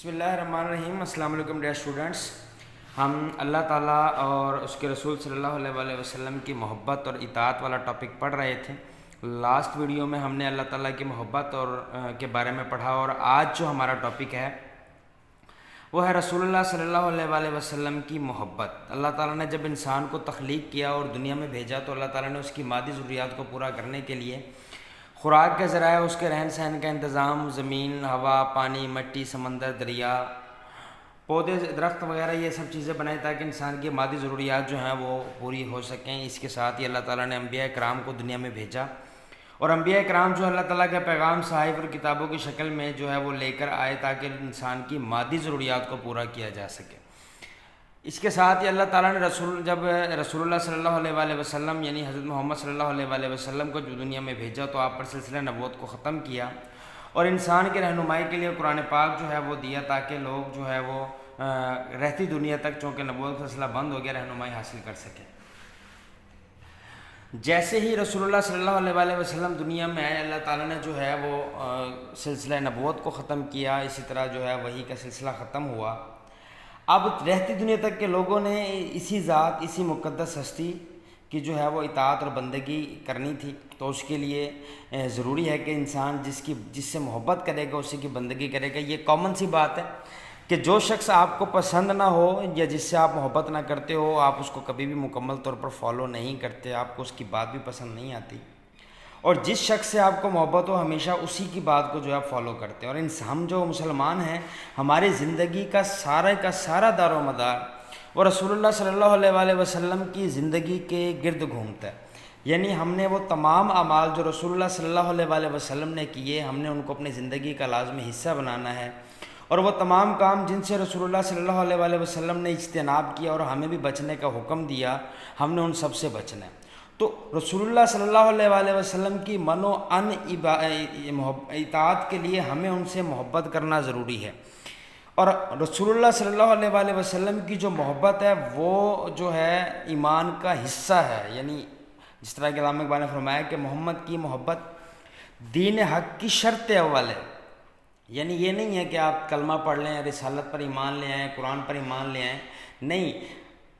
بسم اللہ الرحمن الرحیم۔ السلام علیکم ڈیئر اسٹوڈنٹس، ہم اللہ تعالیٰ اور اس کے رسول صلی اللہ علیہ وآلہ وسلم کی محبت اور اطاعت والا ٹاپک پڑھ رہے تھے۔ لاسٹ ویڈیو میں ہم نے اللہ تعالیٰ کی محبت اور کے بارے میں پڑھا، اور آج جو ہمارا ٹاپک ہے وہ ہے رسول اللہ صلی اللہ علیہ وآلہ وسلم کی محبت۔ اللہ تعالیٰ نے جب انسان کو تخلیق کیا اور دنیا میں بھیجا تو اللہ تعالیٰ نے اس کی مادی ضروریات کو پورا کرنے کے لیے خوراک کے ذرائع، اس کے رہن سہن کا انتظام، زمین، ہوا، پانی، مٹی، سمندر، دریا، پودے، درخت وغیرہ یہ سب چیزیں بنائی تاکہ انسان کی مادی ضروریات جو ہیں وہ پوری ہو سکیں۔ اس کے ساتھ ہی اللہ تعالیٰ نے انبیاء کرام کو دنیا میں بھیجا، اور انبیاء کرام جو اللہ تعالیٰ کے پیغام صحائف اور کتابوں کی شکل میں جو ہے وہ لے کر آئے تاکہ انسان کی مادی ضروریات کو پورا کیا جا سکے۔ اس کے ساتھ ہی اللہ تعالیٰ نے جب رسول اللہ صلی اللہ علیہ وآلہ وسلم یعنی حضرت محمد صلی اللہ علیہ وآلہ وسلم کو جو دنیا میں بھیجا تو آپ پر سلسلہ نبوت کو ختم کیا اور انسان کے رہنمائی کے لیے قرآن پاک جو ہے وہ دیا تاکہ لوگ جو ہے وہ رہتی دنیا تک، چونکہ نبوت کا سلسلہ بند ہو گیا، رہنمائی حاصل کر سکیں۔ جیسے ہی رسول اللہ صلی اللہ علیہ وآلہ وسلم دنیا میں آئے، اللہ تعالیٰ نے جو ہے وہ سلسلہ نبوت کو ختم کیا، اسی طرح جو ہے وحی کا سلسلہ ختم ہوا۔ اب رہتی دنیا تک کے لوگوں نے اسی ذات، اسی مقدس ہستی کی جو ہے وہ اطاعت اور بندگی کرنی تھی، تو اس کے لیے ضروری ہے کہ انسان جس سے محبت کرے گا اسی کی بندگی کرے گا۔ یہ کامن سی بات ہے کہ جو شخص آپ کو پسند نہ ہو یا جس سے آپ محبت نہ کرتے ہو، آپ اس کو کبھی بھی مکمل طور پر فالو نہیں کرتے، آپ کو اس کی بات بھی پسند نہیں آتی، اور جس شخص سے آپ کو محبت ہو ہمیشہ اسی کی بات کو جو ہے فالو کرتے ہیں۔ اور ہم جو مسلمان ہیں، ہماری زندگی کا سارا دار و مدار وہ رسول اللہ صلی اللہ علیہ وآلہ وسلم کی زندگی کے گرد گھومتا ہے، یعنی ہم نے وہ تمام اعمال جو رسول اللہ صلی اللہ علیہ وآلہ وسلم نے کیے، ہم نے ان کو اپنی زندگی کا لازمی حصہ بنانا ہے، اور وہ تمام کام جن سے رسول اللہ صلی اللہ علیہ وآلہ وسلم نے اجتناب کیا اور ہمیں بھی بچنے کا حکم دیا، ہم نے ان سب سے بچنا ہے۔ تو رسول اللہ صلی اللہ علیہ وآلہ وسلم کی من و ان اطاعت کے لیے ہمیں ان سے محبت کرنا ضروری ہے، اور رسول اللہ صلی اللہ علیہ وآلہ وسلم کی جو محبت ہے وہ جو ہے ایمان کا حصہ ہے، یعنی جس طرح کہ علامہ اقبال نے فرمایا کہ محمد کی محبت دین حق کی شرط اول ہے، یعنی یہ نہیں ہے کہ آپ کلمہ پڑھ لیں، رسالت پر ایمان لے آئیں، قرآن پر ایمان لے آئیں، نہیں،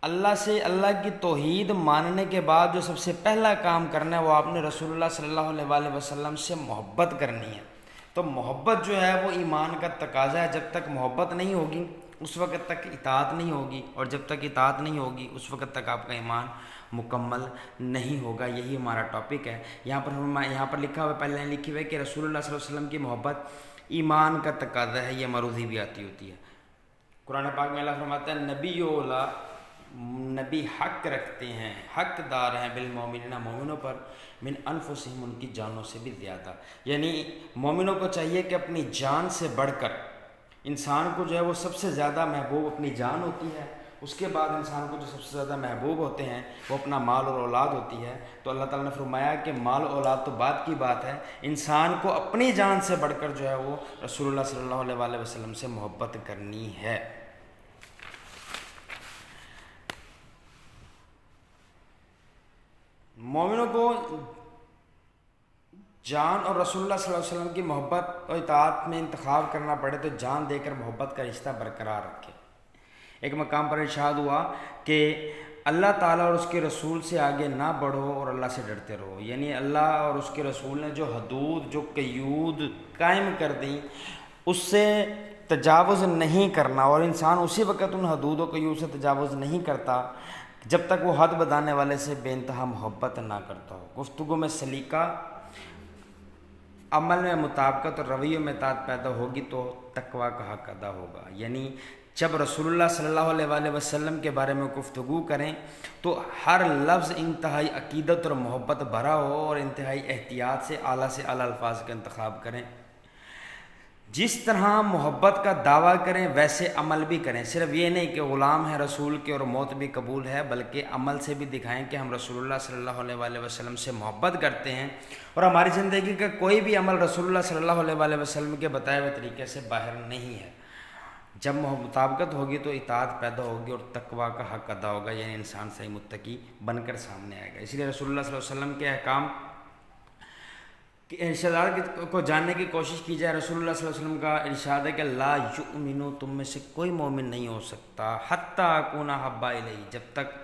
اللہ کی توحید ماننے کے بعد جو سب سے پہلا کام کرنا ہے وہ آپ نے رسول اللہ صلی اللہ علیہ وآلہ وسلم سے محبت کرنی ہے۔ تو محبت جو ہے وہ ایمان کا تقاضا ہے، جب تک محبت نہیں ہوگی اس وقت تک اطاعت نہیں ہوگی، اور جب تک اطاعت نہیں ہوگی اس وقت تک آپ کا ایمان مکمل نہیں ہوگا۔ یہی ہمارا ٹاپک ہے۔ یہاں پر لکھا ہوا ہے، پہلے لکھی ہوئی ہے کہ رسول اللہ صلی اللہ علیہ وسلم کی محبت ایمان کا تقاضا ہے، یہ مروضی بھی آتی ہوتی ہے۔ قرآن پاک میں اللہ فرماتا ہے نبی حق رکھتے ہیں، حق دار ہیں بالمومنین، مومنوں پر، من انفسہم، ان کی جانوں سے بھی زیادہ، یعنی مومنوں کو چاہیے کہ اپنی جان سے بڑھ کر، انسان کو جو ہے وہ سب سے زیادہ محبوب اپنی جان ہوتی ہے، اس کے بعد انسان کو جو سب سے زیادہ محبوب ہوتے ہیں وہ اپنا مال اور اولاد ہوتی ہے۔ تو اللہ تعالیٰ نے فرمایا کہ مال و اولاد تو بعد کی بات ہے، انسان کو اپنی جان سے بڑھ کر جو ہے وہ رسول اللہ صلی اللہ علیہ وآلہ وسلم سے محبت کرنی ہے۔ مومنوں کو جان اور رسول اللہ صلی اللہ علیہ وسلم کی محبت اور اطاعت میں انتخاب کرنا پڑے تو جان دے کر محبت کا رشتہ برقرار رکھے۔ ایک مقام پر ارشاد ہوا کہ اللہ تعالیٰ اور اس کے رسول سے آگے نہ بڑھو اور اللہ سے ڈرتے رہو، یعنی اللہ اور اس کے رسول نے جو حدود، جو قیود قائم کر دیں اس سے تجاوز نہیں کرنا، اور انسان اسی وقت ان حدود و قیود سے تجاوز نہیں کرتا جب تک وہ حد بتانے والے سے بے انتہا محبت نہ کرتا ہو۔ گفتگو میں سلیقہ، عمل میں مطابقت اور رویوں میں اطاعت پیدا ہوگی تو تقویٰ کا حق ادا ہوگا، یعنی جب رسول اللہ صلی اللہ علیہ وآلہ وسلم کے بارے میں گفتگو کریں تو ہر لفظ انتہائی عقیدت اور محبت بھرا ہو، اور انتہائی احتیاط سے اعلیٰ الفاظ کا انتخاب کریں۔ جس طرح محبت کا دعویٰ کریں ویسے عمل بھی کریں، صرف یہ نہیں کہ غلام ہیں رسول کے اور موت بھی قبول ہے، بلکہ عمل سے بھی دکھائیں کہ ہم رسول اللہ صلی اللہ علیہ وآلہ وسلم سے محبت کرتے ہیں، اور ہماری زندگی کا کوئی بھی عمل رسول اللہ صلی اللہ علیہ وآلہ وسلم کے بتائے ہوئے طریقے سے باہر نہیں ہے۔ جب مطابقت ہوگی تو اطاعت پیدا ہوگی اور تقویٰ کا حق ادا ہوگا، یعنی انسان صحیح متقی بن کر سامنے آئے گا۔ اس لیے رسول اللہ صلی اللہ علیہ وسلم کے احکام کہ ارشادات کو جاننے کی کوشش کی جائے۔ رسول اللہ صلی اللہ علیہ وسلم کا ارشاد ہے کہ لا یؤمنو، تم میں سے کوئی مومن نہیں ہو سکتا، حتی اکون احب الیہ، جب تک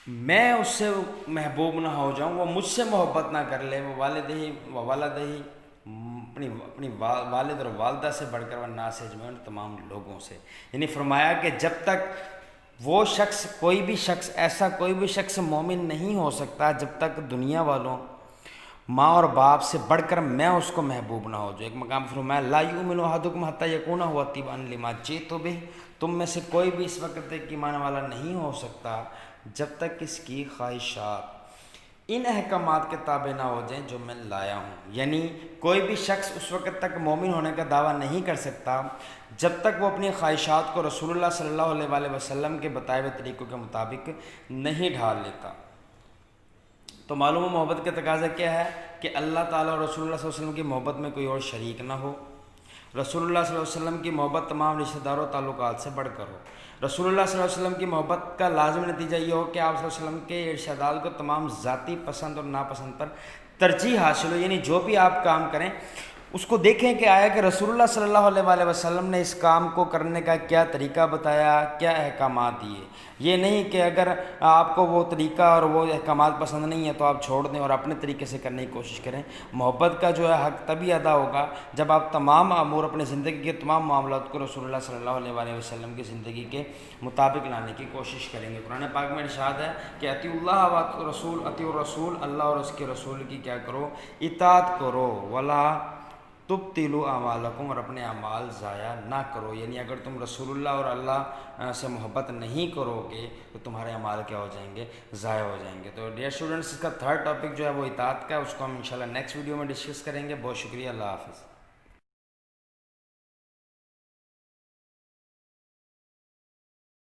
میں اس سے محبوب نہ ہو جاؤں، وہ مجھ سے محبت نہ کر لے، وہ والدہ و والدہ، اپنی والد اور والدہ سے بڑھ کر، وہ ناس اجمعین، تمام لوگوں سے۔ یعنی فرمایا کہ جب تک وہ شخص، کوئی بھی شخص، ایسا کوئی بھی شخص مومن نہیں ہو سکتا جب تک دنیا والوں، ماں اور باپ سے بڑھ کر میں اس کو محبوب نہ ہو جو۔ ایک مقام فرمایا لا یؤمن احدکم حتی یکون ھو تبعا لما جئت بہ، تم میں سے کوئی بھی اس وقت تک ایمان والا نہیں ہو سکتا جب تک اس کی خواہشات ان احکامات کے تابع نہ ہو جائیں جو میں لایا ہوں۔ یعنی کوئی بھی شخص اس وقت تک مومن ہونے کا دعویٰ نہیں کر سکتا جب تک وہ اپنی خواہشات کو رسول اللہ صلی اللہ علیہ وآلہ وسلم کے بتائے ہوئے طریقوں کے مطابق نہیں ڈھال لیتا۔ تو معلوم محبت کے تقاضا کیا ہے کہ اللہ تعالیٰ اور رسول اللہ صلی اللہ علیہ وسلم کی محبت میں کوئی اور شریک نہ ہو، رسول اللہ صلی اللہ علیہ وسلم کی محبت تمام رشتہ داروں تعلقات سے بڑھ کر ہو، رسول اللہ صلی اللہ علیہ وسلم کی محبت کا لازم نتیجہ یہ ہو کہ آپ صلی اللہ علیہ وسلم کے ارشادات کو تمام ذاتی پسند اور ناپسند پر ترجیح حاصل ہو۔ یعنی جو بھی آپ کام کریں اس کو دیکھیں کہ آیا کہ رسول اللہ صلی اللہ علیہ وآلہ وسلم نے اس کام کو کرنے کا کیا طریقہ بتایا، کیا احکامات دیے۔ یہ نہیں کہ اگر آپ کو وہ طریقہ اور وہ احکامات پسند نہیں ہے تو آپ چھوڑ دیں اور اپنے طریقے سے کرنے کی کوشش کریں۔ محبت کا جو ہے حق تبھی ادا ہوگا جب آپ تمام امور، اپنے زندگی کے تمام معاملات کو رسول اللہ صلی اللہ علیہ وآلہ وسلم کی زندگی کے مطابق لانے کی کوشش کریں گے۔ قرآن پاک میں ارشاد ہے کہ اطیعوا اللہ و رسول، اطیعوا الرسول، اللہ اور اس کے رسول کی کیا کرو، اطاعت کرو، ولا تبطلوا اعمالکم، اور اپنے اعمال ضائع نہ کرو۔ یعنی اگر تم رسول اللہ اور اللہ سے محبت نہیں کرو گے تو تمہارے اعمال کیا ہو جائیں گے، ضائع ہو جائیں گے۔ تو ڈیئر اسٹوڈنٹس، اس کا تھرڈ ٹاپک جو ہے وہ اطاعت کا ہے، اس کو ہم انشاءاللہ نیکسٹ ویڈیو میں ڈسکس کریں گے۔ بہت شکریہ، اللہ حافظ۔